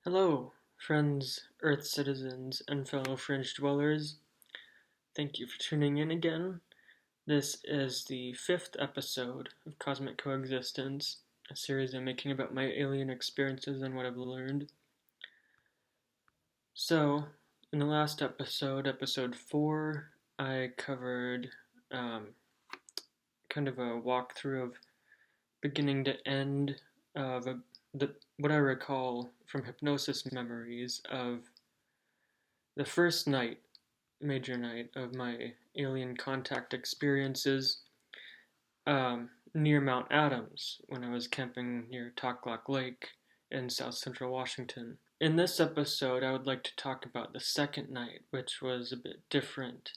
Hello, friends, Earth citizens, and fellow fringe dwellers. Thank you for tuning in again. This is the fifth episode of Cosmic Coexistence, a series I'm making about my alien experiences and what I've learned. So, in the last episode, episode 4, I covered kind of a walkthrough of beginning to end of what I recall from hypnosis memories of the first major night of my alien contact experiences near Mount Adams when I was camping near Toclock Lake in south central Washington. In this episode, I would like to talk about the second night, which was a bit different.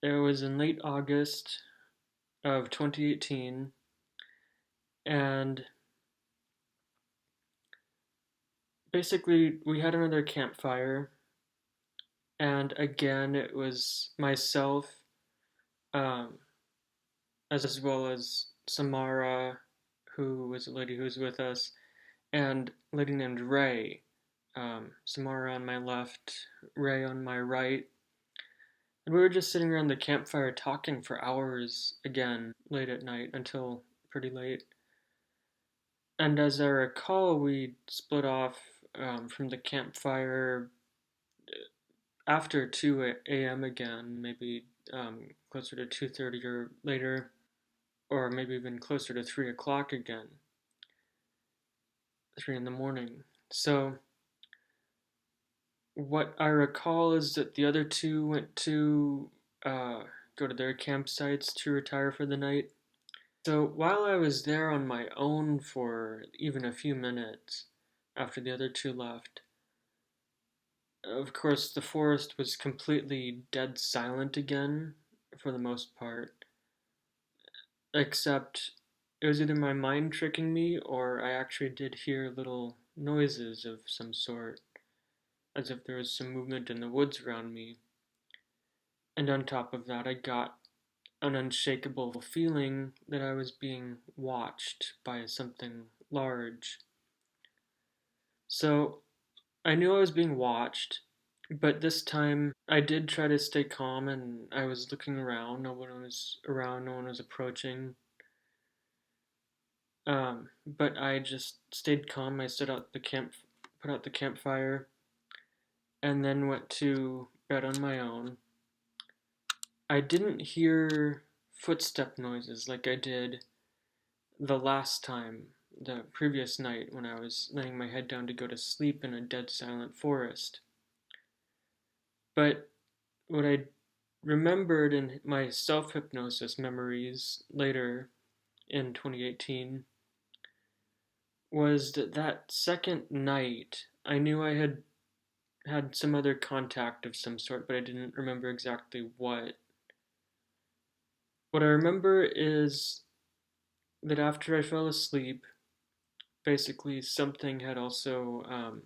It was in late August of 2018, and basically, we had another campfire, and again, it was myself, um, as well as Samara, who was a lady who was with us, and a lady named Ray. Samara on my left, Ray on my right. And we were just sitting around the campfire talking for hours again, late at night, until pretty late. And as I recall, we split off from the campfire after 2 a.m. again, maybe closer to 2:30 or later, or maybe even closer to 3 o'clock again, 3 in the morning. So what I recall is that the other two went to go to their campsites to retire for the night. So while I was there on my own for even a few minutes after the other two left, of course the forest was completely dead silent again for the most part, except it was either my mind tricking me or I actually did hear little noises of some sort, as if there was some movement in the woods around me. And on top of that, I got an unshakable feeling that I was being watched by something large. So I knew I was being watched, but this time I did try to stay calm and I was looking around. No one was around, no one was approaching. But I just stayed calm. I put out the campfire, and then went to bed on my own. I didn't hear footstep noises like I did the last time, the previous night when I was laying my head down to go to sleep in a dead silent forest. But what I remembered in my self hypnosis memories later in 2018 was that second night I knew I had some other contact of some sort, but I didn't remember exactly what. What I remember is that after I fell asleep, basically something had also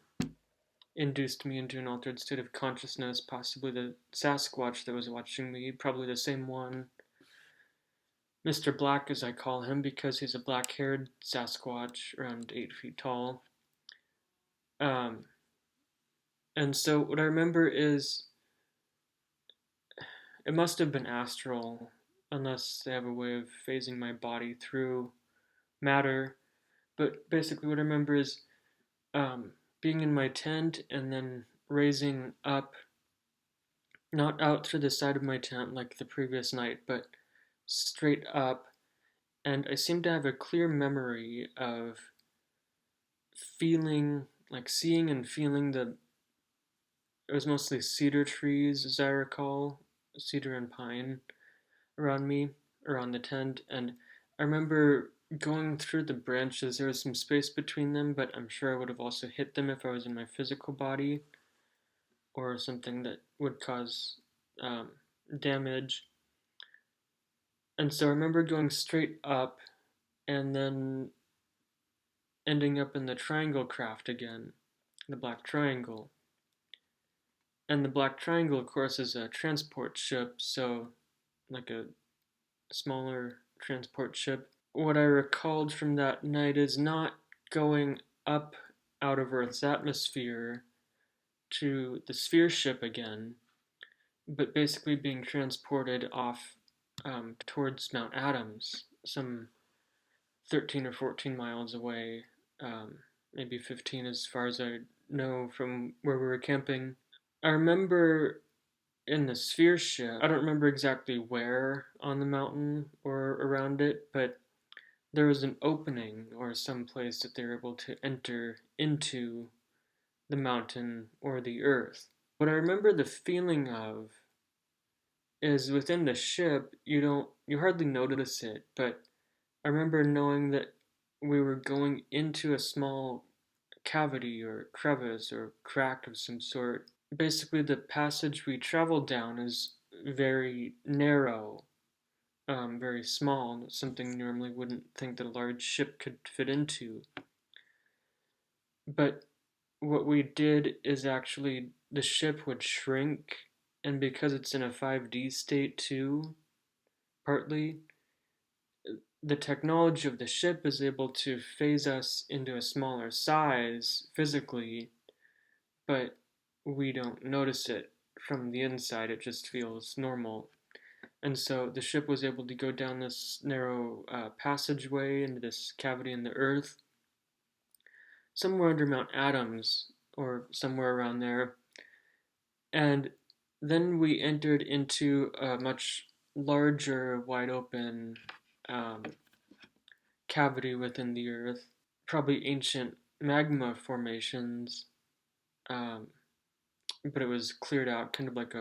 induced me into an altered state of consciousness, possibly the Sasquatch that was watching me, probably the same one. Mr. Black, as I call him, because he's a black haired Sasquatch, around 8 feet tall. Um, and so what I remember is it must have been astral, unless they have a way of phasing my body through matter. But basically, what I remember is being in my tent and then raising up, not out through the side of my tent like the previous night, but straight up. And I seem to have a clear memory of feeling, like seeing and feeling it was mostly cedar trees, as I recall, cedar and pine around me, around the tent. And I remember going through the branches. There was some space between them, but I'm sure I would have also hit them if I was in my physical body or something that would cause damage. And so I remember going straight up and then ending up in the triangle craft again, the black triangle. And the black triangle, of course, is a transport ship, so like a smaller transport ship. What I recalled from that night is not going up out of Earth's atmosphere to the sphere ship again, but basically being transported off towards Mount Adams, some 13 or 14 miles away, maybe 15 as far as I know from where we were camping. I remember in the sphere ship, I don't remember exactly where on the mountain or around it, but there was an opening or some place that they were able to enter into the mountain or the earth. What I remember the feeling of is within the ship, you hardly notice it, but I remember knowing that we were going into a small cavity or crevice or crack of some sort. Basically, the passage we traveled down is very narrow, very small, something you normally wouldn't think that a large ship could fit into. But what we did is actually the ship would shrink, and because it's in a 5D state too, partly, the technology of the ship is able to phase us into a smaller size physically, but we don't notice it from the inside. It just feels normal. And so the ship was able to go down this narrow passageway into this cavity in the earth, somewhere under Mount Adams or somewhere around there. And then we entered into a much larger, wide open um, cavity within the earth, probably ancient magma formations, um, but it was cleared out, kind of like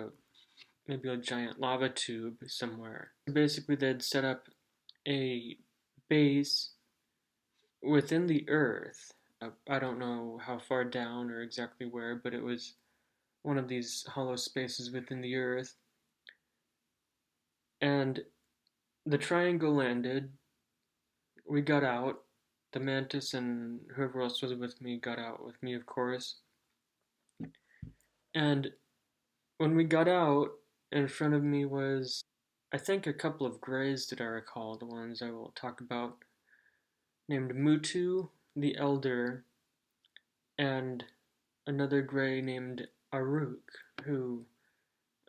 maybe a giant lava tube somewhere. Basically, they'd set up a base within the earth. I don't know how far down or exactly where, but it was one of these hollow spaces within the earth. And the triangle landed. We got out. The mantis and whoever else was with me got out with me, of course. And when we got out, in front of me was, I think, a couple of greys that I recall, the ones I will talk about, named Mutu the Elder, and another grey named Aruk, who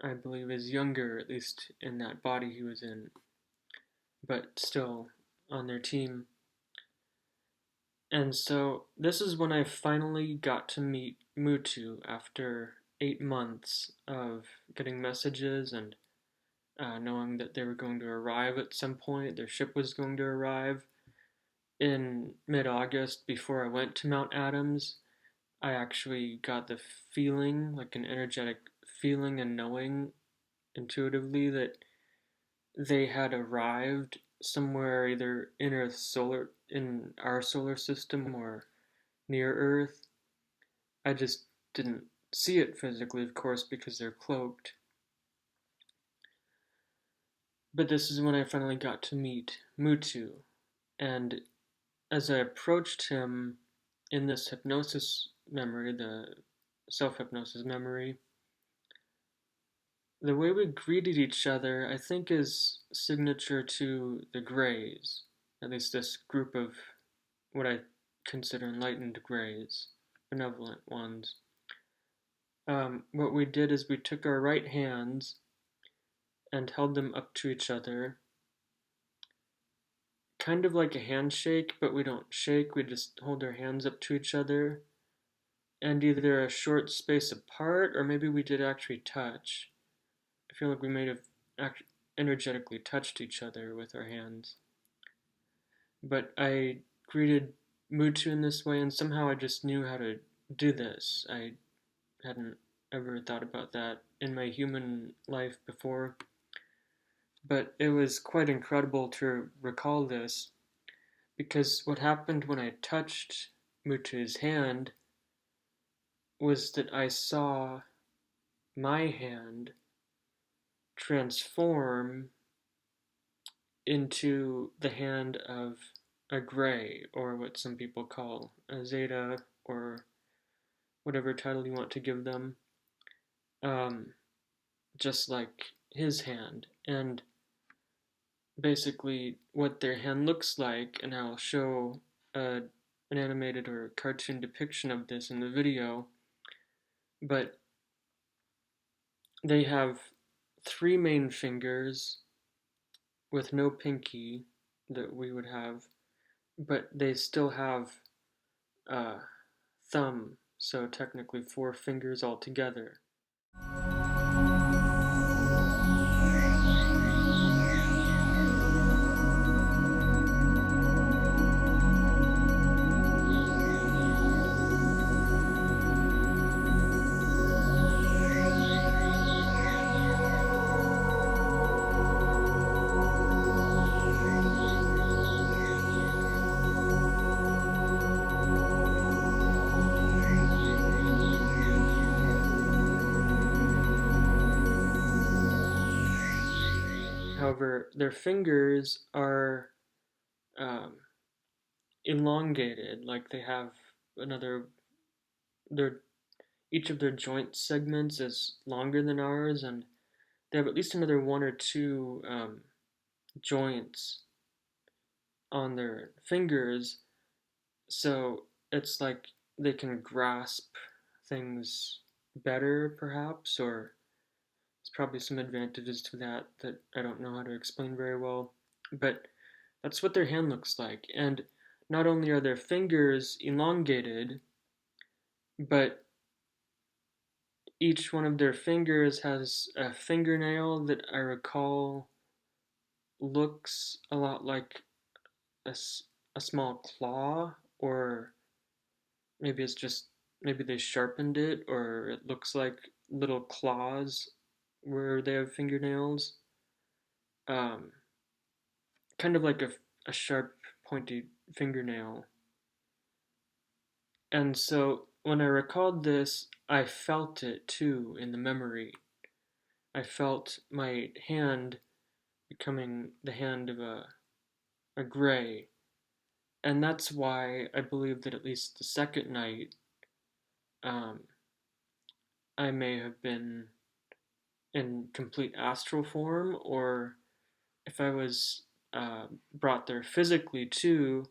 I believe is younger, at least in that body he was in, but still on their team. And so this is when I finally got to meet Mutu after 8 months of getting messages and knowing that they were going to arrive at some point. Their ship was going to arrive in mid-August before I went to Mount Adams. I actually got the feeling, like an energetic feeling and knowing intuitively that they had arrived somewhere either in our solar system or near Earth. I just didn't see it physically, of course, because they're cloaked. But this is when I finally got to meet Mutu, and as I approached him in this hypnosis memory, the self-hypnosis memory, the way we greeted each other, I think, is signature to the Greys, at least this group of what I consider enlightened Greys, benevolent ones. What we did is we took our right hands and held them up to each other, kind of like a handshake, but we don't shake, we just hold our hands up to each other, and either a short space apart, or maybe we did actually touch. I feel like we may have energetically touched each other with our hands. But I greeted Mutu in this way, and somehow I just knew how to do this. I hadn't ever thought about that in my human life before. But it was quite incredible to recall this, because what happened when I touched Mutu's hand was that I saw my hand transform into the hand of a gray, or what some people call a zeta, or whatever title you want to give them, um, just like his hand. And basically, what their hand looks like, and I'll show a an animated or cartoon depiction of this in the video, but they have three main fingers with no pinky that we would have, but they still have a thumb, so technically four fingers altogether. However, their fingers are um, elongated, like they have another, their each of their joint segments is longer than ours, and they have at least another one or two joints on their fingers, so it's like they can grasp things better, perhaps, or there's probably some advantages to that that I don't know how to explain very well. But that's what their hand looks like. And not only are their fingers elongated, but each one of their fingers has a fingernail that I recall looks a lot like a, a small claw, or maybe it's just, maybe they sharpened it, or it looks like little claws where they have fingernails. Um, Kind of like a sharp, pointy fingernail. And so when I recalled this, I felt it too in the memory. I felt my hand becoming the hand of a gray. And that's why I believe that at least the second night, um, I may have been in complete astral form, or if I was brought there physically too,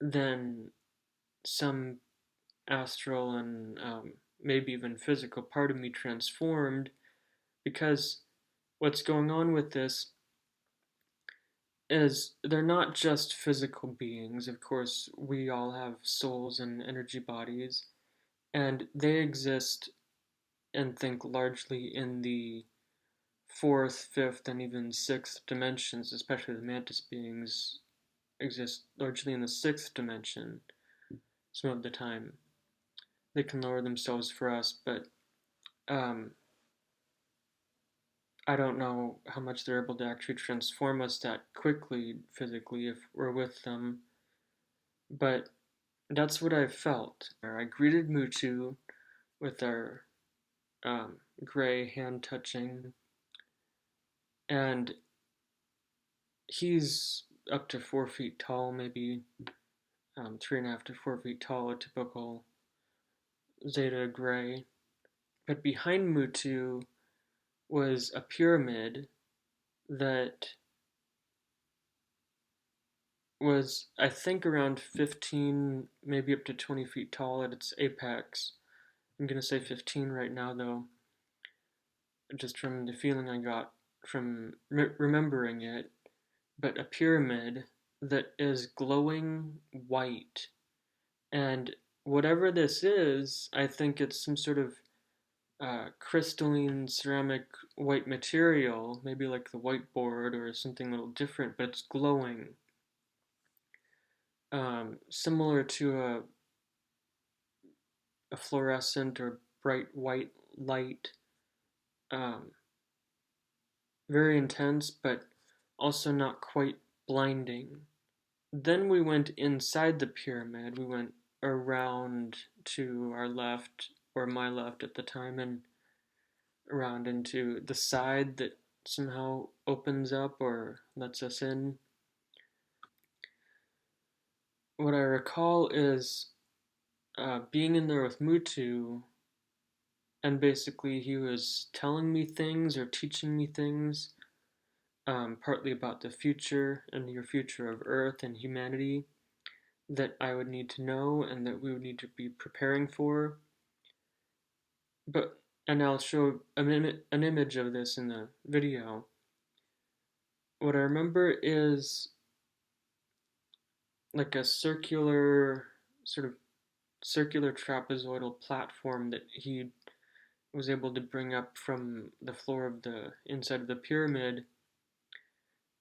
then some astral and maybe even physical part of me transformed, because what's going on with this is they're not just physical beings. Of course, we all have souls and energy bodies, and they exist and think largely in the fourth, fifth, and even sixth dimensions, especially the mantis beings exist largely in the sixth dimension some of the time. They can lower themselves for us, but um, I don't know how much they're able to actually transform us that quickly physically if we're with them, but that's what I felt. I greeted Mutu with our gray hand touching, and he's up to 4 feet tall, maybe 3.5 to 4 feet tall, a typical Zeta gray. But behind Mutu was a pyramid that was, I think, around 15, maybe up to 20 feet tall at its apex. I'm gonna say 15 right now, though, just from the feeling I got from remembering it. But a pyramid that is glowing white. And whatever this is, I think it's some sort of crystalline ceramic white material, maybe like the whiteboard or something a little different, but it's glowing. Similar to a fluorescent or bright white light. Um, Very intense, but also not quite blinding. Then we went inside the pyramid. We went around to our left, or my left at the time, and around into the side that somehow opens up or lets us in. What I recall is being in there with Mutu, and basically he was telling me things or teaching me things, partly about the future and your future of Earth and humanity. that I would need to know and that we would need to be preparing for. And I'll show an image of this in the video. What I remember is like a sort of circular trapezoidal platform that he was able to bring up from the floor of the inside of the pyramid.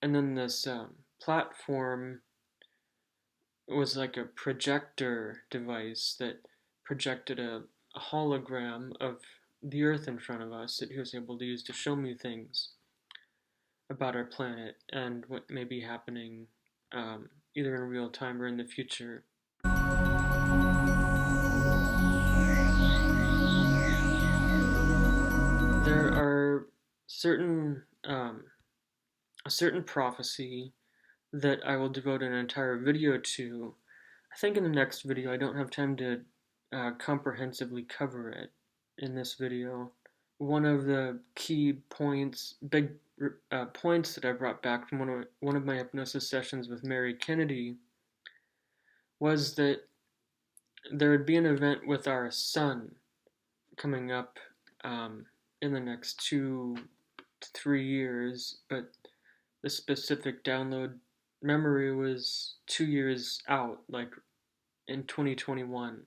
And then this platform was like a projector device that projected a hologram of the Earth in front of us that he was able to use to show me things about our planet and what may be happening either in real time or in the future. There are a certain prophecy that I will devote an entire video to. I think in the next video I don't have time to comprehensively cover it in this video. One of the key points, big points that I brought back from one of my hypnosis sessions with Mary Kennedy was that there would be an event with our sun coming up in the next 2 to 3 years, but the specific download memory was 2 years out, like in 2021.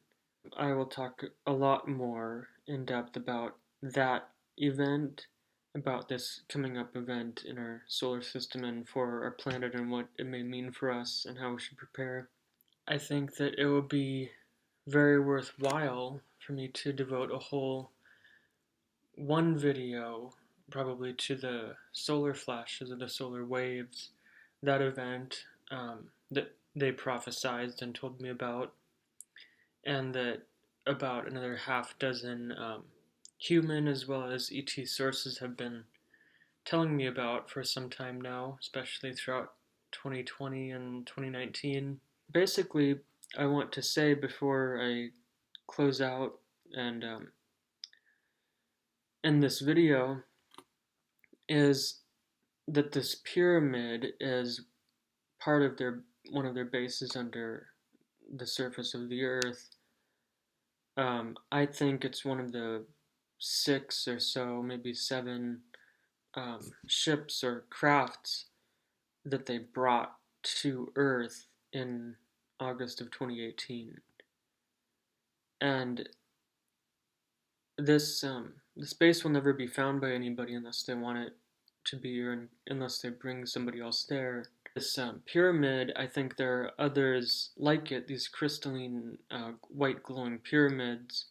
I will talk a lot more in depth about that event, about this coming up event in our solar system and for our planet and what it may mean for us and how we should prepare. I think that it will be very worthwhile for me to devote a whole one video probably to the solar flashes or the solar waves, that event that they prophesized and told me about, and that about another half dozen human as well as ET sources have been telling me about for some time now, especially throughout 2020 and 2019. Basically, I want to say before I close out and end this video is that this pyramid is part of one of their bases under the surface of the Earth. I think it's one of the 6 or so, maybe 7 ships or crafts that they brought to Earth in August of 2018. And this base will never be found by anybody unless they want it to be, or unless they bring somebody else there. This pyramid, I think there are others like it, these crystalline white glowing pyramids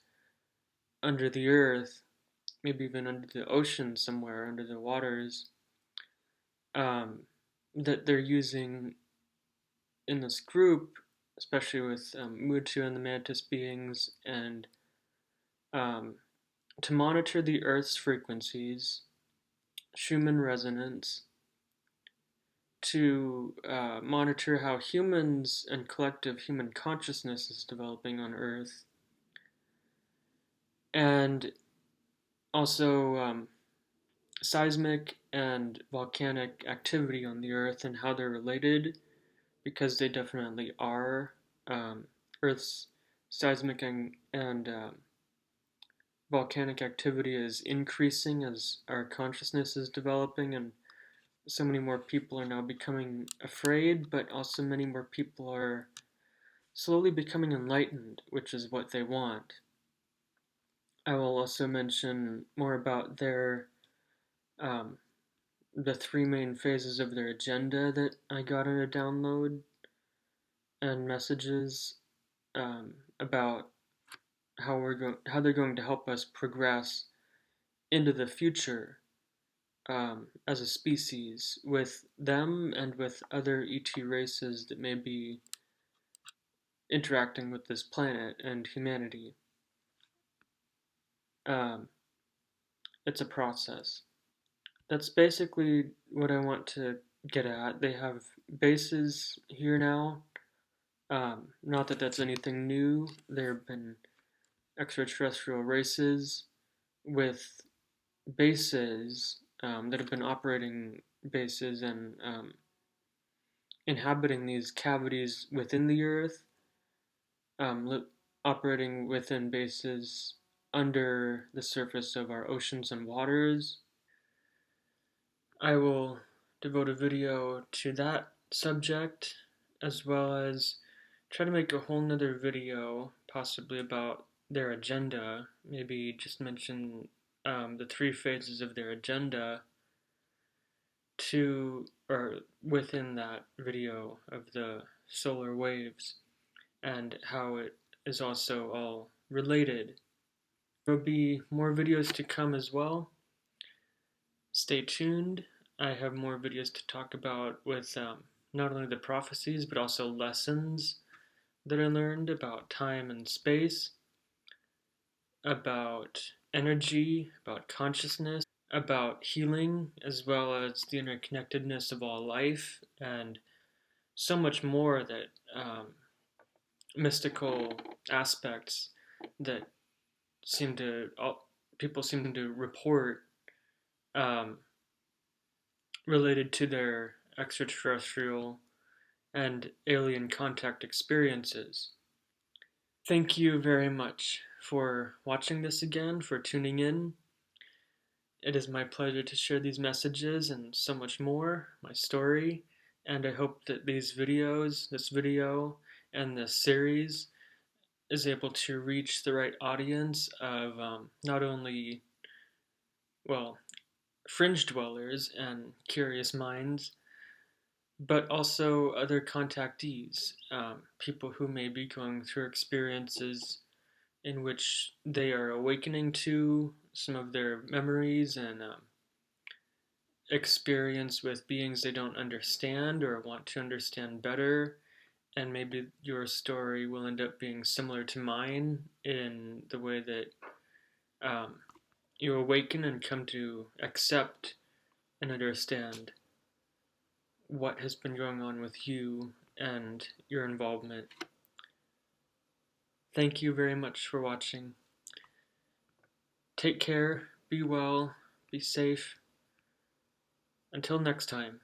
under the earth, maybe even under the ocean somewhere, under the waters, that they're using in this group, especially with Mutu and the Mantis beings, and to monitor the Earth's frequencies, Schumann resonance, to monitor how humans and collective human consciousness is developing on Earth, and also seismic and volcanic activity on the Earth and how they're related, because they definitely are. Earth's seismic and volcanic activity is increasing as our consciousness is developing, and so many more people are now becoming afraid, but also many more people are slowly becoming enlightened, which is what they want. I will also mention more about the 3 main phases of their agenda that I got in a download and messages about how they're going to help us progress into the future as a species with them and with other ET races that may be interacting with this planet and humanity. It's a process. That's basically what I want to get at. They have bases here now. Not that that's anything new. There have been extraterrestrial races with bases that have been operating bases and inhabiting these cavities within the Earth um, operating within bases under the surface of our oceans and waters. I will devote a video to that subject, as well as try to make a whole nother video, possibly about their agenda. Maybe just mention the three phases of their agenda to, or within that video of the solar waves, and how it is also all related. There will be more videos to come as well. Stay tuned. I have more videos to talk about with not only the prophecies, but also lessons that I learned about time and space, about energy, about consciousness, about healing, as well as the interconnectedness of all life, and so much more that mystical aspects that seem to people seem to report um, related to their extraterrestrial and alien contact experiences. Thank you very much for watching this again, for tuning in. It is my pleasure to share these messages and so much more, my story, and I hope that these videos, this video, and this series is able to reach the right audience of not only, well, fringe dwellers and curious minds, but also other contactees, people who may be going through experiences in which they are awakening to some of their memories and experience with beings they don't understand or want to understand better. And maybe your story will end up being similar to mine in the way that um, you awaken and come to accept and understand what has been going on with you and your involvement. Thank you very much for watching. Take care, be well, be safe. Until next time.